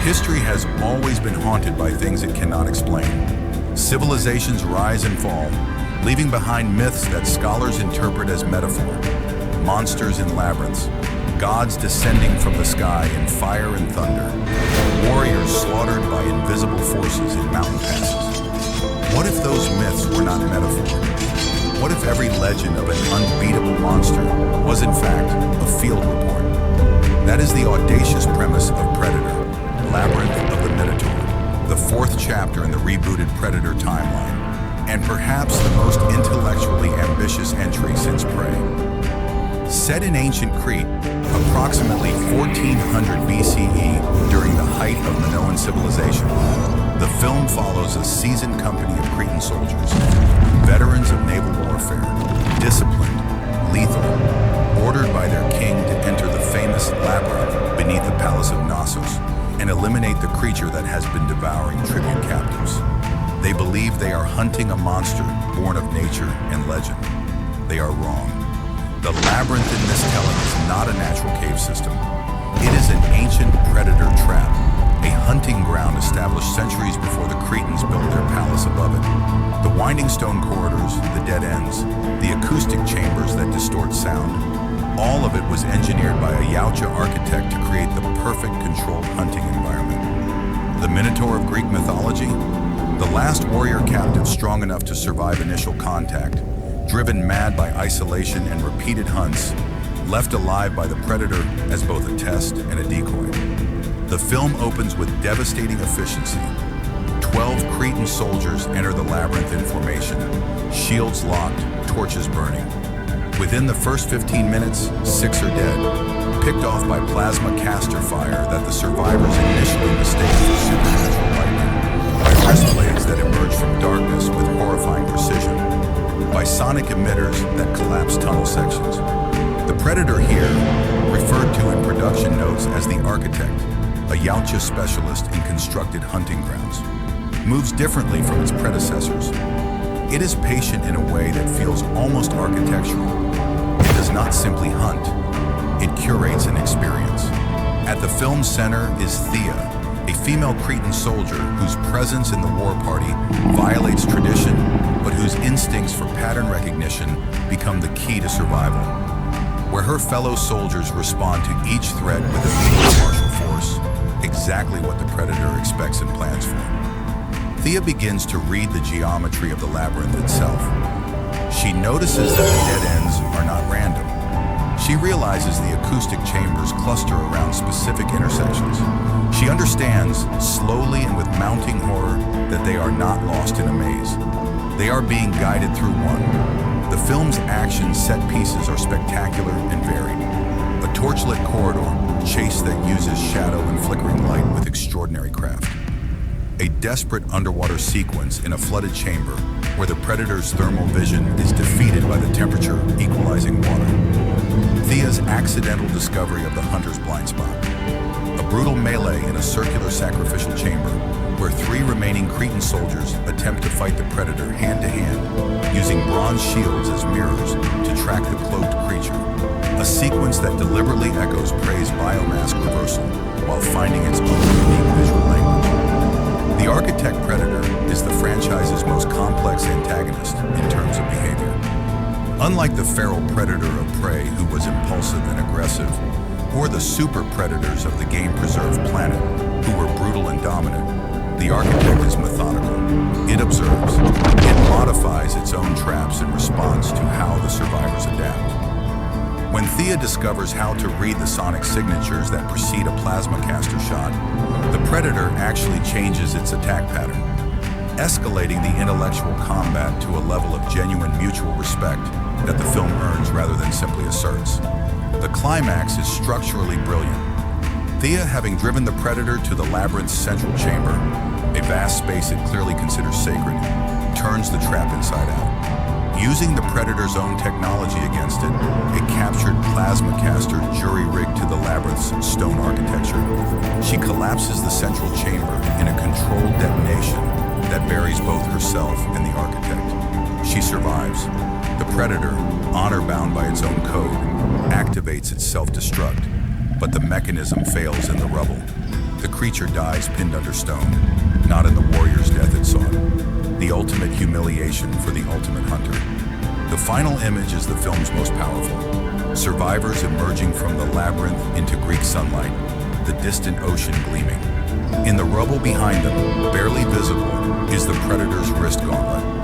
History has always been haunted by things it cannot explain. Civilizations rise and fall, leaving behind myths that scholars interpret as metaphor. Monsters in labyrinths, gods descending from the sky in fire and thunder, warriors slaughtered by invisible forces in mountain passes. What if those myths were not metaphor? What if every legend of an unbeatable monster was in fact a field report? That is the audacious premise of Predator, Labyrinth of the Minotaur, the fourth chapter in the rebooted Predator timeline, and perhaps the most intellectually ambitious entry since Prey. Set in ancient Crete, approximately 1400 BCE, during the height of Minoan civilization, the film follows a seasoned company of Cretan soldiers, veterans of naval warfare, disciplined, lethal, ordered by their king to enter the famous labyrinth beneath the palace of Knossos and eliminate the creature that has been devouring tribute captives. They believe they are hunting a monster born of nature and legend. They are wrong. The labyrinth in this telling is not a natural cave system. It is an ancient predator trap, a hunting ground established centuries before the Cretans built their palace above it. The winding stone corridors, the dead ends, the acoustic chambers that distort sound, all of it was engineered by a Yautja architect to create the perfect controlled hunting environment. The Minotaur of Greek mythology? The last warrior captive strong enough to survive initial contact, driven mad by isolation and repeated hunts, left alive by the predator as both a test and a decoy. The film opens with devastating efficiency. 12 Cretan soldiers enter the labyrinth in formation, shields locked, torches burning. Within the first 15 minutes, 6 are dead, picked off by plasma caster fire that the survivors initially mistake for supernatural lightning, by wrist blades that emerge from darkness with horrifying precision, by sonic emitters that collapse tunnel sections. The Predator here, referred to in production notes as the Architect, a Yautja specialist in constructed hunting grounds, moves differently from its predecessors. It is patient in a way that feels almost architectural. It does not simply hunt, it curates an experience. At the film's center is Thea, a female Cretan soldier whose presence in the war party violates tradition, but whose instincts for pattern recognition become the key to survival. Where her fellow soldiers respond to each threat with immediate martial force, exactly what the Predator expects and plans for. Thea begins to read the geometry of the labyrinth itself. She notices that the dead ends are not random. She realizes the acoustic chambers cluster around specific intersections. She understands, slowly and with mounting horror, that they are not lost in a maze. They are being guided through one. The film's action set pieces are spectacular and varied. A torchlit corridor, chase that uses shadow and flickering light with extraordinary craft. A desperate underwater sequence in a flooded chamber where the Predator's thermal vision is defeated by the temperature equalizing water. Thea's accidental discovery of the hunter's blind spot. A brutal melee in a circular sacrificial chamber where 3 remaining Cretan soldiers attempt to fight the Predator hand-to-hand, using bronze shields as mirrors to track the cloaked creature. A sequence that deliberately echoes Prey's biomask reversal while finding its own unique visual language. The Architect Predator is the franchise's most complex antagonist in terms of behavior. Unlike the feral predator of Prey who was impulsive and aggressive, or the super predators of the game-preserved planet who were brutal and dominant, the Architect is methodical. It observes. It modifies its own traps in response to how the survivors adapt. When Thea discovers how to read the sonic signatures that precede a plasma caster shot, the Predator actually changes its attack pattern, escalating the intellectual combat to a level of genuine mutual respect that the film earns rather than simply asserts. The climax is structurally brilliant. Thea, having driven the Predator to the labyrinth's central chamber, a vast space it clearly considers sacred, turns the trap inside out. Using the Predator's own technology against it, a captured plasma caster jury-rigged to the labyrinth's stone architecture, she collapses the central chamber in a controlled detonation that buries both herself and the Architect. She survives. The Predator, honor-bound by its own code, activates its self-destruct, but the mechanism fails in the rubble. The creature dies pinned under stone, not in the warrior's death it sought. The ultimate humiliation for the ultimate hunter. The final image is the film's most powerful. Survivors emerging from the labyrinth into Greek sunlight, the distant ocean gleaming. In the rubble behind them, barely visible, is the predator's wrist gauntlet.